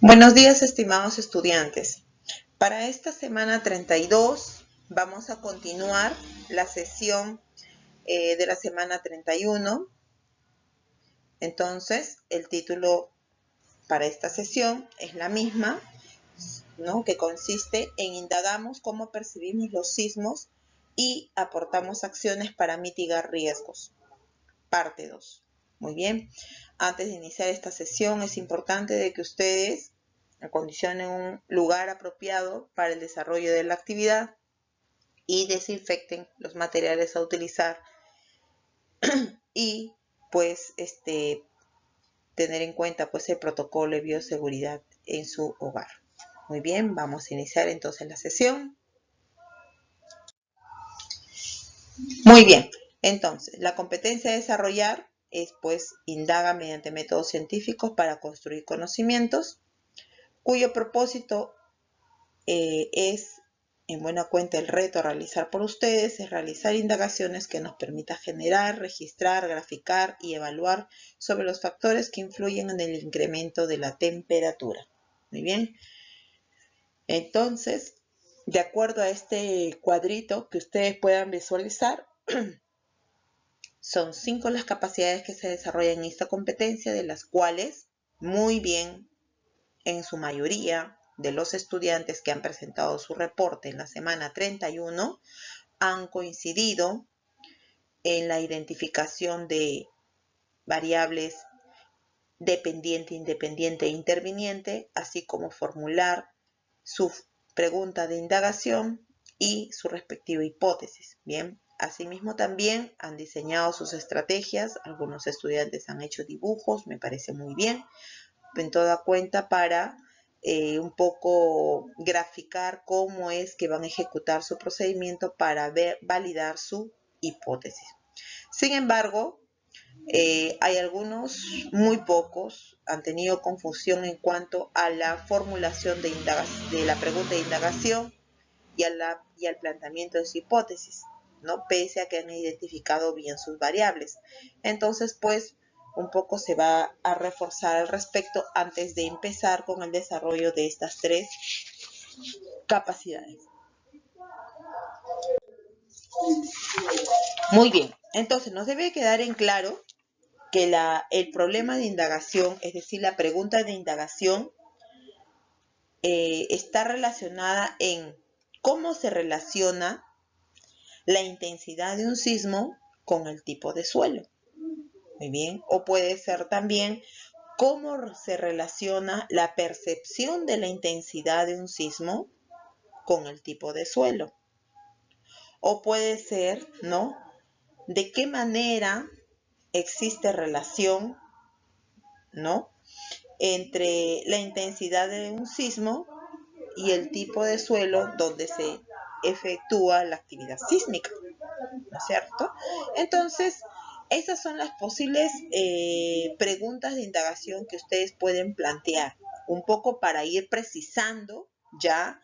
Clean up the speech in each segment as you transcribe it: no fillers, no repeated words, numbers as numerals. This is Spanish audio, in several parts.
Buenos días, estimados estudiantes. Para esta semana 32 vamos a continuar la sesión de la semana 31. Entonces, el título para esta sesión es la misma, ¿no? Que consiste en indagamos cómo percibimos los sismos y aportamos acciones para mitigar riesgos. Parte 2. Muy bien. Antes de iniciar esta sesión es importante de que ustedes acondicionen un lugar apropiado para el desarrollo de la actividad y desinfecten los materiales a utilizar y pues tener en cuenta pues el protocolo de bioseguridad en su hogar. Muy bien, vamos a iniciar entonces la sesión. Muy bien, entonces la competencia a desarrollar es pues indaga mediante métodos científicos para construir conocimientos, cuyo propósito es, en buena cuenta, el reto a realizar por ustedes es realizar indagaciones que nos permita generar, registrar, graficar y evaluar sobre los factores que influyen en el incremento de la temperatura. Muy bien. Entonces, de acuerdo a este cuadrito que ustedes puedan visualizar, son 5 las capacidades que se desarrollan en esta competencia, de las cuales, muy bien, en su mayoría, de los estudiantes que han presentado su reporte en la semana 31 han coincidido en la identificación de variables dependiente, independiente e interviniente, así como formular su pregunta de indagación y su respectiva hipótesis. Bien, asimismo también han diseñado sus estrategias, algunos estudiantes han hecho dibujos, me parece muy bien, en toda cuenta para un poco graficar cómo es que van a ejecutar su procedimiento para validar su hipótesis. Sin embargo, hay algunos, muy pocos, han tenido confusión en cuanto a la formulación de la pregunta de indagación y al planteamiento de su hipótesis, ¿no? Pese a que han identificado bien sus variables. Entonces, pues, un poco se va a reforzar al respecto antes de empezar con el desarrollo de estas 3 capacidades. Muy bien, entonces nos debe quedar en claro que el problema de indagación, es decir, la pregunta de indagación, está relacionada en cómo se relaciona la intensidad de un sismo con el tipo de suelo. Muy bien, o puede ser también cómo se relaciona la percepción de la intensidad de un sismo con el tipo de suelo. O puede ser, ¿no?, de qué manera existe relación, ¿no?, entre la intensidad de un sismo y el tipo de suelo donde se efectúa la actividad sísmica, ¿no es cierto? Entonces, esas son las posibles preguntas de indagación que ustedes pueden plantear, un poco para ir precisando ya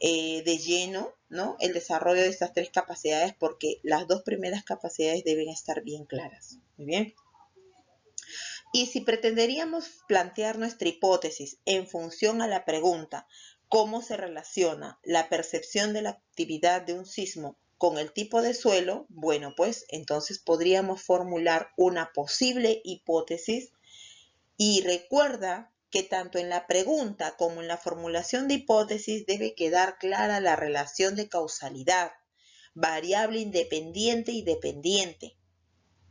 de lleno, ¿no?, el desarrollo de estas 3 capacidades, porque las 2 primeras capacidades deben estar bien claras. Muy bien. Y si pretenderíamos plantear nuestra hipótesis en función a la pregunta ¿cómo se relaciona la percepción de la actividad de un sismo con el tipo de suelo? Bueno, pues entonces podríamos formular una posible hipótesis, y recuerda que tanto en la pregunta como en la formulación de hipótesis debe quedar clara la relación de causalidad, variable independiente y dependiente.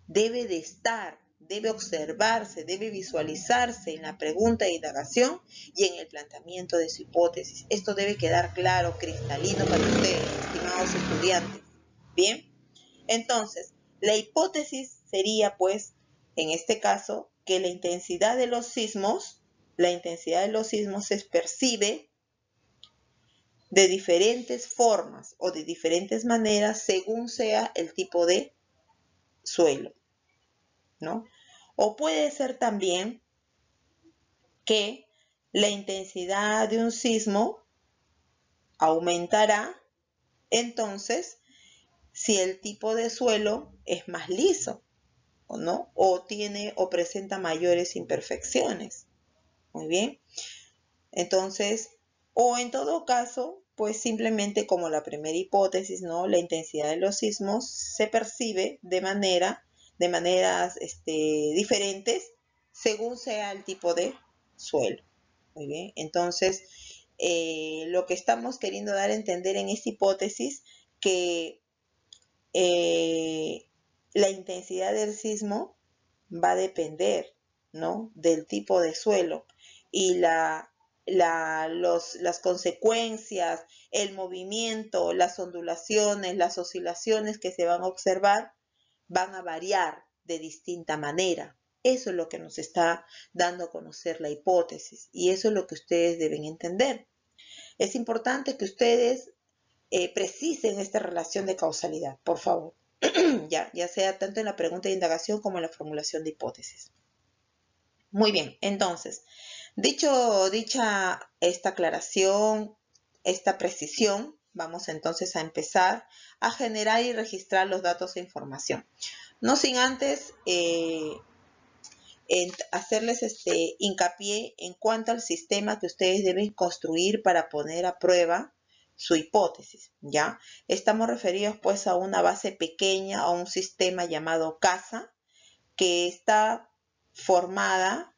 Debe de estar, debe observarse, debe visualizarse en la pregunta de indagación y en el planteamiento de su hipótesis. Esto debe quedar claro, cristalino para ustedes, estimados estudiantes. Bien, entonces, la hipótesis sería, pues, en este caso, que la intensidad de los sismos se percibe de diferentes formas o de diferentes maneras según sea el tipo de suelo, ¿no? O puede ser también que la intensidad de un sismo aumentará, entonces, si el tipo de suelo es más liso, ¿no?, o tiene o presenta mayores imperfecciones. Muy bien. Entonces, o en todo caso, pues simplemente como la primera hipótesis, ¿no? La intensidad de los sismos se percibe de maneras diferentes según sea el tipo de suelo. Muy bien, entonces lo que estamos queriendo dar a entender en esta hipótesis que eh, la intensidad del sismo va a depender, ¿no? Del tipo de suelo y las consecuencias, el movimiento, las ondulaciones, las oscilaciones que se van a observar van a variar de distinta manera. Eso es lo que nos está dando a conocer la hipótesis y eso es lo que ustedes deben entender. Es importante que ustedes precisen esta relación de causalidad, por favor. ya sea tanto en la pregunta de indagación como en la formulación de hipótesis. Muy bien, entonces, dicha esta aclaración, esta precisión, vamos entonces a empezar a generar y registrar los datos e información. No sin antes hacerles hincapié en cuanto al sistema que ustedes deben construir para poner a prueba su hipótesis, ¿ya? Estamos referidos pues a una base pequeña, a un sistema llamado casa, que está formada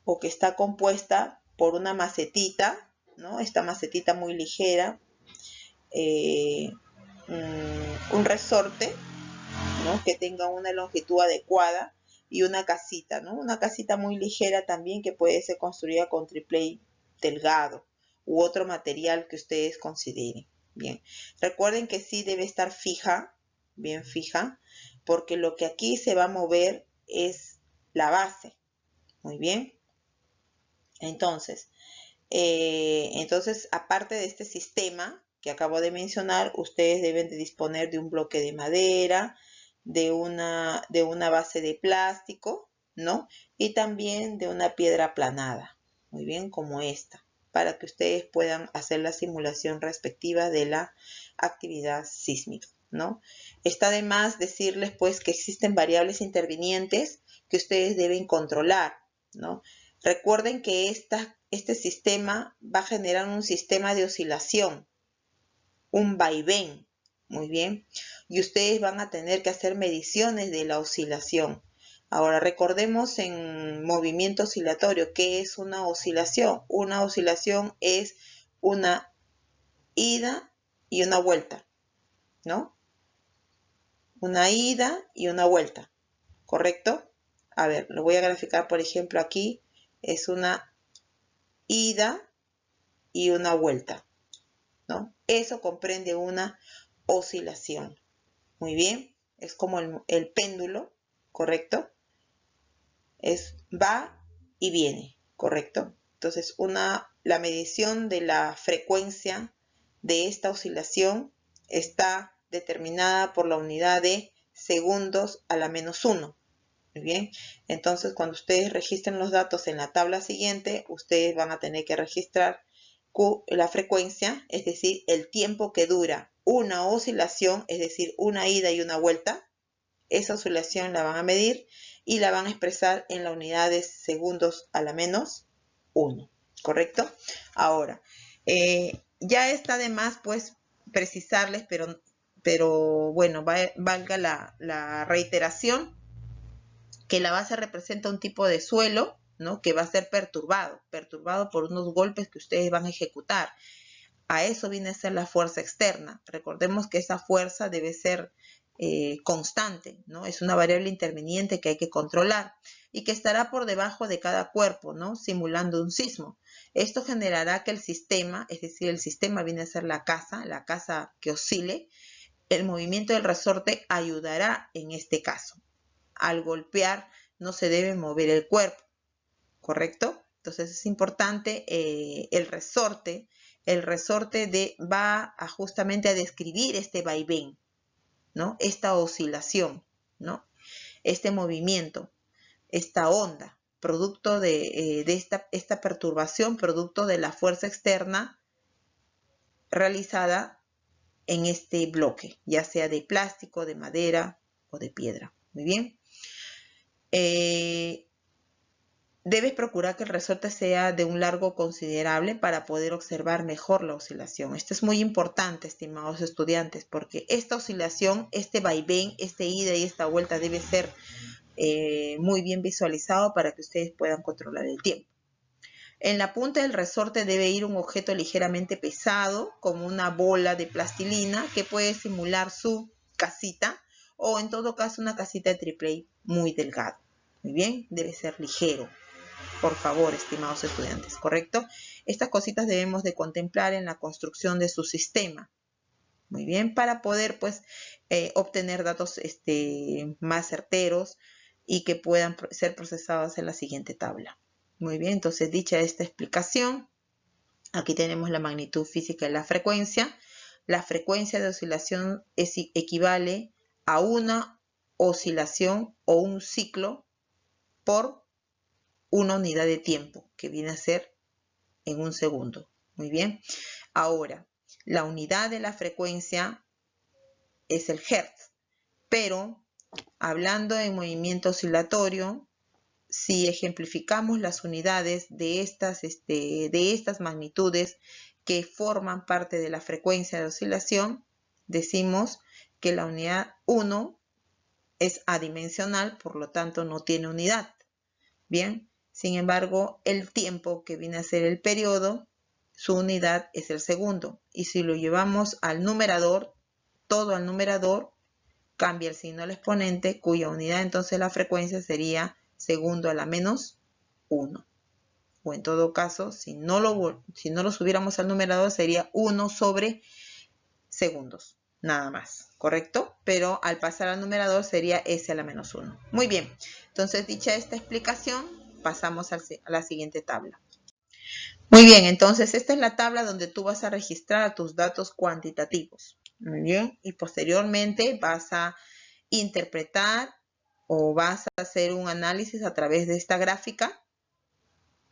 o que está compuesta por una macetita, ¿no? Esta macetita muy ligera, un resorte, ¿no? Que tenga una longitud adecuada y una casita, ¿no? Una casita muy ligera también que puede ser construida con triple delgado u otro material que ustedes consideren. Bien, recuerden que sí debe estar fija, bien fija, porque lo que aquí se va a mover es la base. Muy bien. Entonces, aparte de este sistema que acabo de mencionar, ustedes deben de disponer de un bloque de madera, de una base de plástico, ¿no? Y también de una piedra aplanada, muy bien, como esta, para que ustedes puedan hacer la simulación respectiva de la actividad sísmica, ¿no? Está de más decirles, pues, que existen variables intervinientes que ustedes deben controlar, ¿no? Recuerden que este sistema va a generar un sistema de oscilación, un vaivén, muy bien, y ustedes van a tener que hacer mediciones de la oscilación. Ahora recordemos en movimiento oscilatorio, ¿qué es una oscilación? Una oscilación es una ida y una vuelta, ¿no? Una ida y una vuelta, ¿correcto? A ver, lo voy a graficar, por ejemplo, aquí es una ida y una vuelta, ¿no? Eso comprende una oscilación. Muy bien, es como el péndulo, ¿correcto? Va y viene, ¿correcto? Entonces, la medición de la frecuencia de esta oscilación está determinada por la unidad de segundos a la -1. Muy bien, entonces cuando ustedes registren los datos en la tabla siguiente, ustedes van a tener que registrar la frecuencia, es decir, el tiempo que dura una oscilación, es decir, una ida y una vuelta. Esa oscilación la van a medir y la van a expresar en la unidad de segundos a la -1, ¿correcto? Ahora, ya está de más, pues, precisarles, pero bueno, valga la reiteración, que la base representa un tipo de suelo, ¿no? Que va a ser perturbado por unos golpes que ustedes van a ejecutar. A eso viene a ser la fuerza externa. Recordemos que esa fuerza debe ser constante, ¿no? Es una variable interviniente que hay que controlar y que estará por debajo de cada cuerpo, ¿no? Simulando un sismo. Esto generará que el sistema, es decir, el sistema viene a ser la casa que oscile. El movimiento del resorte ayudará en este caso. Al golpear no se debe mover el cuerpo, ¿correcto? Entonces es importante el resorte va justamente a describir este vaivén, ¿no? Esta oscilación, ¿no? Este movimiento, esta onda, producto de esta perturbación, producto de la fuerza externa realizada en este bloque, ya sea de plástico, de madera o de piedra. Muy bien. debes procurar que el resorte sea de un largo considerable para poder observar mejor la oscilación. Esto es muy importante, estimados estudiantes, porque esta oscilación, este vaivén, este ida y esta vuelta debe ser muy bien visualizado para que ustedes puedan controlar el tiempo. En la punta del resorte debe ir un objeto ligeramente pesado, como una bola de plastilina, que puede simular su casita, o en todo caso una casita de triple muy delgado. Muy bien, debe ser ligero. Por favor, estimados estudiantes, ¿correcto? Estas cositas debemos de contemplar en la construcción de su sistema. Muy bien, para poder pues obtener datos más certeros y que puedan ser procesados en la siguiente tabla. Muy bien, entonces dicha esta explicación, aquí tenemos la magnitud física de la frecuencia. La frecuencia de oscilación equivale a una oscilación o un ciclo por una unidad de tiempo, que viene a ser en un segundo. Muy bien. Ahora, la unidad de la frecuencia es el hertz, pero hablando en movimiento oscilatorio, si ejemplificamos las unidades de estas magnitudes que forman parte de la frecuencia de oscilación, decimos que la unidad 1 es adimensional, por lo tanto no tiene unidad. Bien, sin embargo, el tiempo, que viene a ser el periodo, su unidad es el segundo. Y si lo llevamos al numerador, todo al numerador, cambia el signo al exponente, cuya unidad entonces la frecuencia sería segundo a la menos 1. O en todo caso, si no lo subiéramos al numerador, sería 1 sobre segundos, nada más, ¿correcto? Pero al pasar al numerador sería s a la menos 1. Muy bien, entonces dicha esta explicación, pasamos a la siguiente tabla. Muy bien, entonces esta es la tabla donde tú vas a registrar tus datos cuantitativos. Muy bien, y posteriormente vas a interpretar o vas a hacer un análisis a través de esta gráfica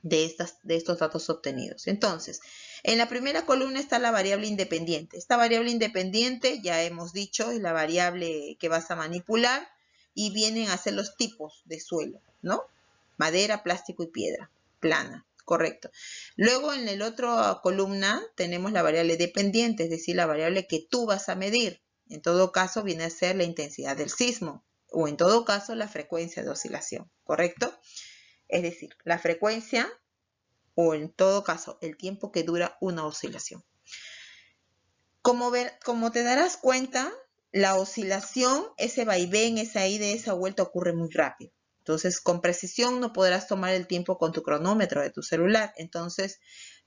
de estos datos obtenidos. Entonces, en la primera columna está la variable independiente. Esta variable independiente, ya hemos dicho, es la variable que vas a manipular y vienen a ser los tipos de suelo, ¿no? Madera, plástico y piedra, plana, correcto. Luego en la otra columna tenemos la variable dependiente, es decir, la variable que tú vas a medir. En todo caso, viene a ser la intensidad del sismo o en todo caso la frecuencia de oscilación, ¿correcto? Es decir, la frecuencia o en todo caso el tiempo que dura una oscilación. Como te darás cuenta, la oscilación, ese vaivén, esa ida y esa vuelta ocurre muy rápido. Entonces, con precisión no podrás tomar el tiempo con tu cronómetro de tu celular. Entonces,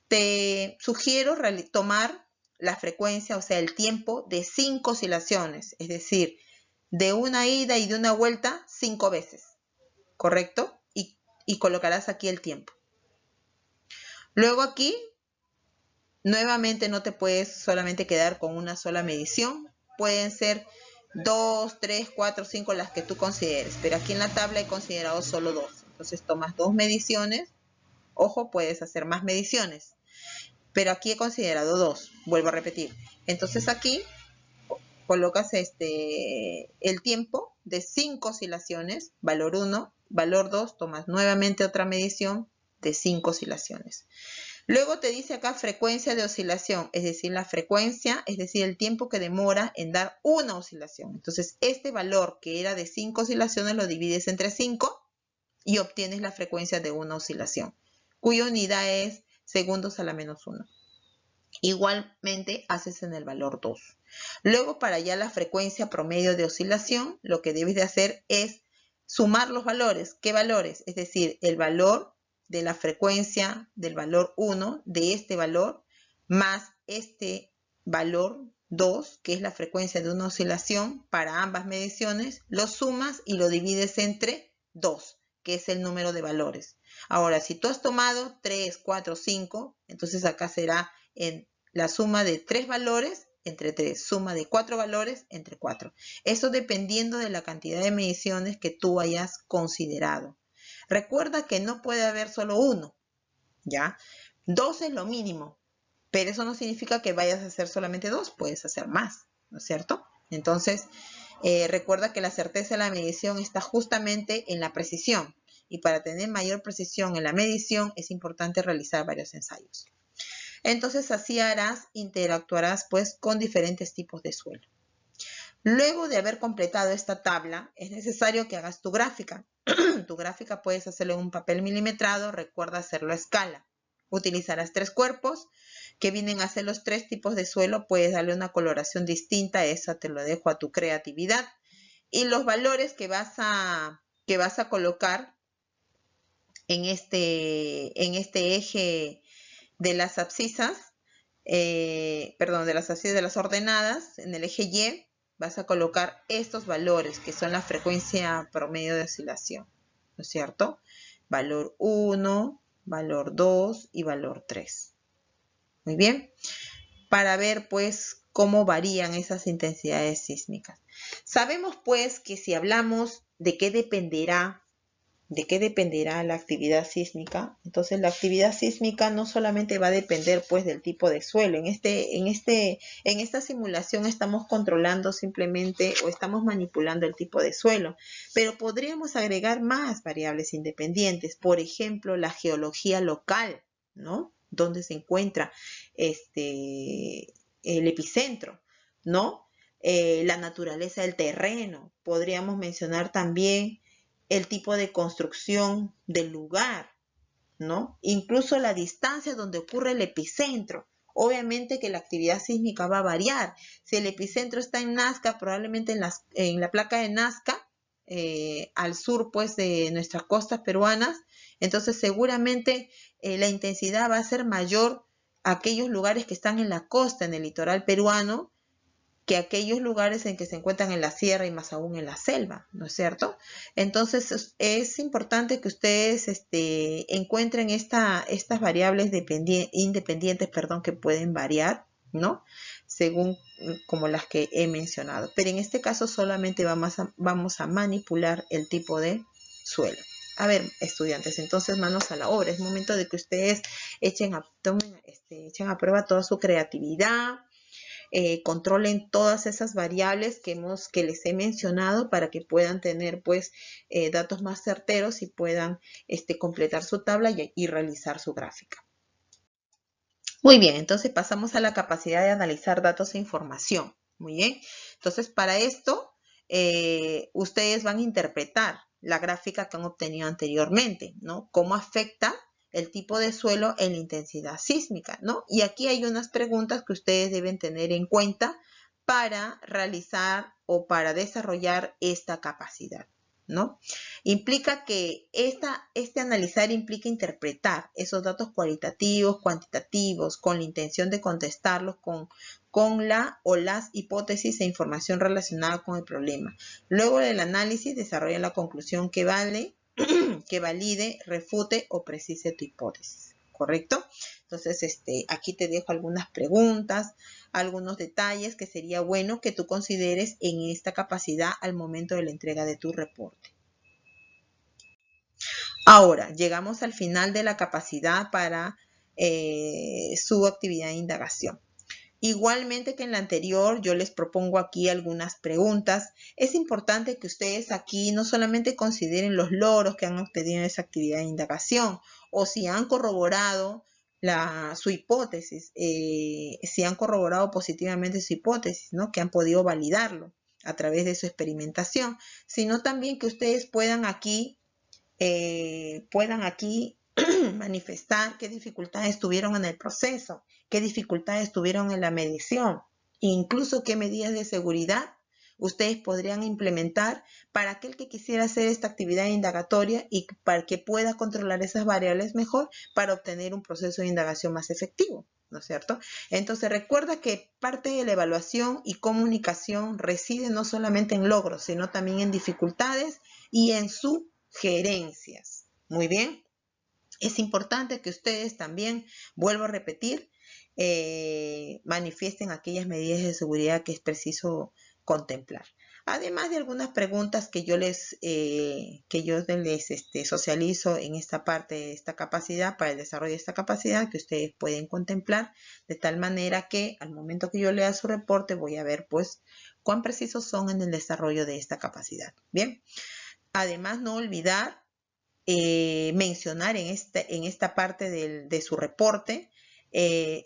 te sugiero tomar la frecuencia, o sea, el tiempo de 5 oscilaciones, es decir, de una ida y de una vuelta 5 veces, ¿correcto? Y colocarás aquí el tiempo. Luego aquí, nuevamente no te puedes solamente quedar con una sola medición. Pueden ser 2, 3, 4, 5 las que tú consideres. Pero aquí en la tabla he considerado solo 2. Entonces tomas 2 mediciones. Ojo, puedes hacer más mediciones. Pero aquí he considerado 2. Vuelvo a repetir. Entonces aquí colocas el tiempo de 5 oscilaciones. Valor 1. Valor 2. Tomas nuevamente otra medición de 5 oscilaciones. Luego te dice acá frecuencia de oscilación, es decir, la frecuencia, es decir, el tiempo que demora en dar una oscilación. Entonces, este valor que era de 5 oscilaciones lo divides entre 5 y obtienes la frecuencia de una oscilación, cuya unidad es segundos a la menos 1. Igualmente haces en el valor 2. Luego, para hallar la frecuencia promedio de oscilación, lo que debes de hacer es sumar los valores. ¿Qué valores? Es decir, el valor de la frecuencia del valor 1, de este valor, más este valor 2, que es la frecuencia de una oscilación para ambas mediciones, lo sumas y lo divides entre 2, que es el número de valores. Ahora, si tú has tomado 3, 4, 5, entonces acá será en la suma de 3 valores entre 3, suma de 4 valores entre 4. Eso dependiendo de la cantidad de mediciones que tú hayas considerado. Recuerda que no puede haber solo uno, ¿ya? 2 es lo mínimo, pero eso no significa que vayas a hacer solamente 2, puedes hacer más, ¿no es cierto? Entonces, recuerda que la certeza de la medición está justamente en la precisión. y para tener mayor precisión en la medición es importante realizar varios ensayos. Entonces así interactuarás pues con diferentes tipos de suelo. Luego de haber completado esta tabla, es necesario que hagas tu gráfica. Tu gráfica puedes hacerlo en un papel milimetrado, recuerda hacerlo a escala. Utilizarás 3 cuerpos que vienen a ser los 3 tipos de suelo, puedes darle una coloración distinta, eso te lo dejo a tu creatividad. Y los valores que vas a colocar en este eje de las abscisas, de las ordenadas, en el eje Y, vas a colocar estos valores que son la frecuencia promedio de oscilación, ¿no es cierto? Valor 1, valor 2 y valor 3. Muy bien. Para ver pues cómo varían esas intensidades sísmicas. Sabemos pues que si hablamos de qué dependerá la actividad sísmica, entonces la actividad sísmica no solamente va a depender pues del tipo de suelo. En esta simulación estamos controlando simplemente o estamos manipulando el tipo de suelo, pero podríamos agregar más variables independientes, por ejemplo, la geología local, ¿no? Donde se encuentra el epicentro, ¿no? La naturaleza del terreno. Podríamos mencionar también el tipo de construcción del lugar, ¿no? Incluso la distancia donde ocurre el epicentro. Obviamente que la actividad sísmica va a variar. Si el epicentro está en Nazca, probablemente en la placa de Nazca, al sur pues de nuestras costas peruanas, entonces seguramente la intensidad va a ser mayor a aquellos lugares que están en la costa, en el litoral peruano, que aquellos lugares en que se encuentran en la sierra y más aún en la selva, ¿no es cierto? Entonces es importante que ustedes encuentren estas variables independientes, que pueden variar, ¿no? Según como las que he mencionado. Pero en este caso solamente vamos a manipular el tipo de suelo. A ver, estudiantes, entonces manos a la obra. Es momento de que ustedes echen a prueba toda su creatividad, controlen todas esas variables que les he mencionado para que puedan tener pues datos más certeros y puedan completar su tabla y realizar su gráfica. Muy bien, entonces pasamos a la capacidad de analizar datos e información. Muy bien, entonces para esto ustedes van a interpretar la gráfica que han obtenido anteriormente, ¿no? Cómo afecta el tipo de suelo en la intensidad sísmica, ¿no? Y aquí hay unas preguntas que ustedes deben tener en cuenta para realizar o para desarrollar esta capacidad, ¿no? Implica que este analizar implica interpretar esos datos cualitativos, cuantitativos, con la intención de contestarlos con la o las hipótesis e información relacionada con el problema. Luego del análisis desarrolla la conclusión que valide, refute o precise tu hipótesis, ¿correcto? Entonces, aquí te dejo algunas preguntas, algunos detalles que sería bueno que tú consideres en esta capacidad al momento de la entrega de tu reporte. Ahora, llegamos al final de la capacidad para su actividad de indagación. Igualmente que en la anterior, yo les propongo aquí algunas preguntas. Es importante que ustedes aquí no solamente consideren los logros que han obtenido en esa actividad de indagación o si han corroborado su hipótesis, si han corroborado positivamente su hipótesis, ¿no? Que han podido validarlo a través de su experimentación, sino también que ustedes puedan aquí manifestar qué dificultades tuvieron en el proceso, qué dificultades tuvieron en la medición, incluso qué medidas de seguridad ustedes podrían implementar para aquel que quisiera hacer esta actividad indagatoria y para que pueda controlar esas variables mejor para obtener un proceso de indagación más efectivo, ¿no es cierto? Entonces recuerda que parte de la evaluación y comunicación reside no solamente en logros, sino también en dificultades y en sugerencias. Muy bien. Es importante que ustedes también, vuelvo a repetir, manifiesten aquellas medidas de seguridad que es preciso contemplar. Además de algunas preguntas que yo les socializo en esta parte de esta capacidad, para el desarrollo de esta capacidad, que ustedes pueden contemplar, de tal manera que al momento que yo lea su reporte voy a ver pues cuán precisos son en el desarrollo de esta capacidad. Bien, además no olvidar mencionar en esta parte de su reporte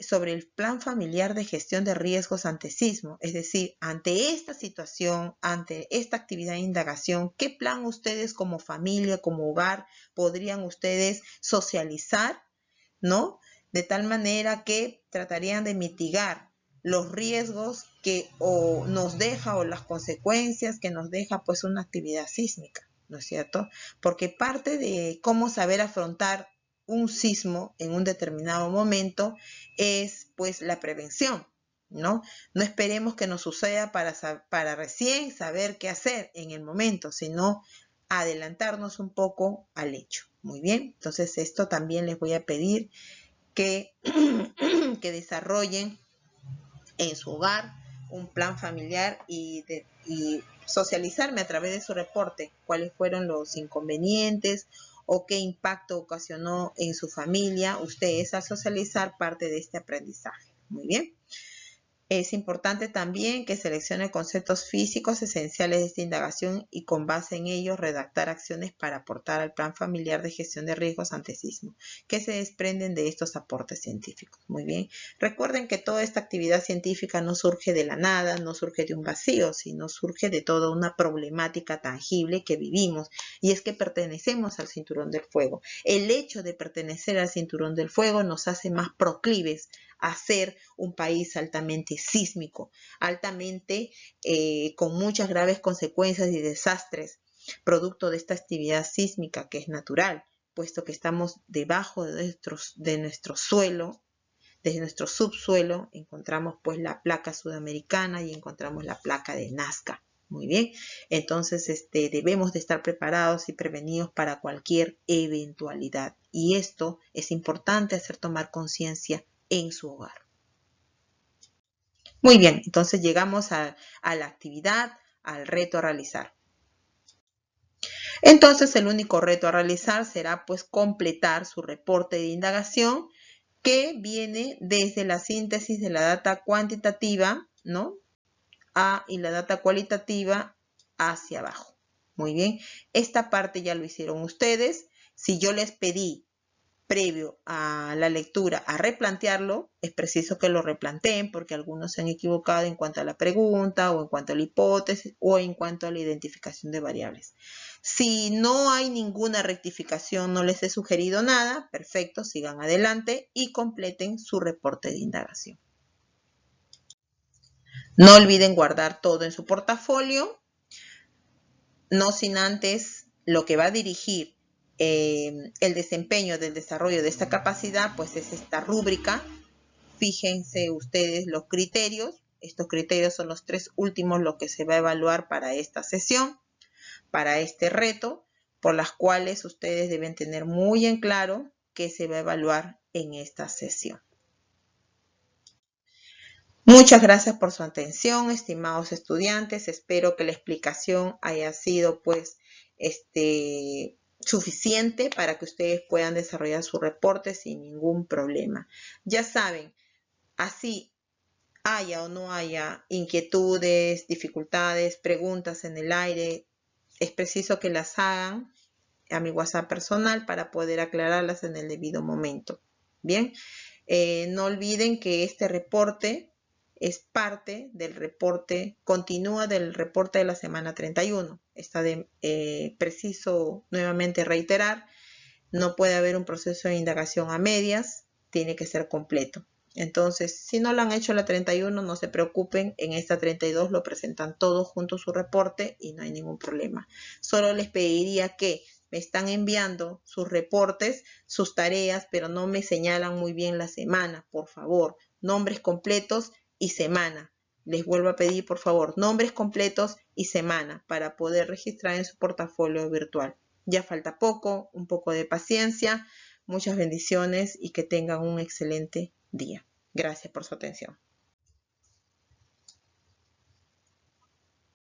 sobre el plan familiar de gestión de riesgos ante sismo. Es decir, ante esta situación, ante esta actividad de indagación, ¿qué plan ustedes como familia, como hogar, podrían ustedes socializar, ¿no? De tal manera que tratarían de mitigar los riesgos que o nos deja o las consecuencias que nos deja pues una actividad sísmica, ¿no es cierto? Porque parte de cómo saber afrontar un sismo en un determinado momento es pues la prevención, ¿no? No esperemos que nos suceda para recién saber qué hacer en el momento, sino adelantarnos un poco al hecho. Muy bien, entonces esto también les voy a pedir que, que desarrollen en su hogar un plan familiar y socializarme a través de su reporte cuáles fueron los inconvenientes o qué impacto ocasionó en su familia ustedes al socializar parte de este aprendizaje. Muy bien. Es importante también que seleccione conceptos físicos esenciales de esta indagación y con base en ellos redactar acciones para aportar al plan familiar de gestión de riesgos ante sismo, que se desprenden de estos aportes científicos. Muy bien. Recuerden que toda esta actividad científica no surge de la nada, no surge de un vacío, sino surge de toda una problemática tangible que vivimos, y es que pertenecemos al cinturón del fuego. El hecho de pertenecer al cinturón del fuego nos hace más proclives a ser un país altamente sísmico, altamente con muchas graves consecuencias y desastres, producto de esta actividad sísmica que es natural, puesto que estamos debajo de nuestro suelo, desde nuestro subsuelo, encontramos pues la placa sudamericana y encontramos la placa de Nazca. Muy bien, entonces debemos de estar preparados y prevenidos para cualquier eventualidad. Y esto es importante hacer tomar conciencia en su hogar. Muy bien, entonces llegamos a la actividad, al reto a realizar. Entonces el único reto a realizar será pues completar su reporte de indagación que viene desde la síntesis de la data cuantitativa, ¿no? Y la data cualitativa hacia abajo. Muy bien, esta parte ya lo hicieron ustedes. Si yo les pedí previo a la lectura a replantearlo, es preciso que lo replanteen porque algunos se han equivocado en cuanto a la pregunta o en cuanto a la hipótesis o en cuanto a la identificación de variables. Si no hay ninguna rectificación, no les he sugerido nada, perfecto, sigan adelante y completen su reporte de indagación. No olviden guardar todo en su portafolio, no sin antes lo que va a dirigir el desempeño del desarrollo de esta capacidad, pues es esta rúbrica. Fíjense ustedes los criterios. Estos criterios son los 3 últimos, lo que se va a evaluar para esta sesión, para este reto, por las cuales ustedes deben tener muy en claro qué se va a evaluar en esta sesión. Muchas gracias por su atención, estimados estudiantes. Espero que la explicación haya sido pues suficiente para que ustedes puedan desarrollar su reporte sin ningún problema. Ya saben, así haya o no haya inquietudes, dificultades, preguntas en el aire, es preciso que las hagan a mi WhatsApp personal para poder aclararlas en el debido momento. Bien, no olviden que este reporte es parte del reporte, continúa del reporte de la semana 31. Está preciso nuevamente reiterar, no puede haber un proceso de indagación a medias, tiene que ser completo. Entonces, si no lo han hecho la 31, no se preocupen, en esta 32 lo presentan todos junto a su reporte y no hay ningún problema. Solo les pediría que me están enviando sus reportes, sus tareas, pero no me señalan muy bien la semana, por favor. Nombres completos y semana. Les vuelvo a pedir, por favor, nombres completos y semana para poder registrar en su portafolio virtual. Ya falta poco, un poco de paciencia, muchas bendiciones y que tengan un excelente día. Gracias por su atención.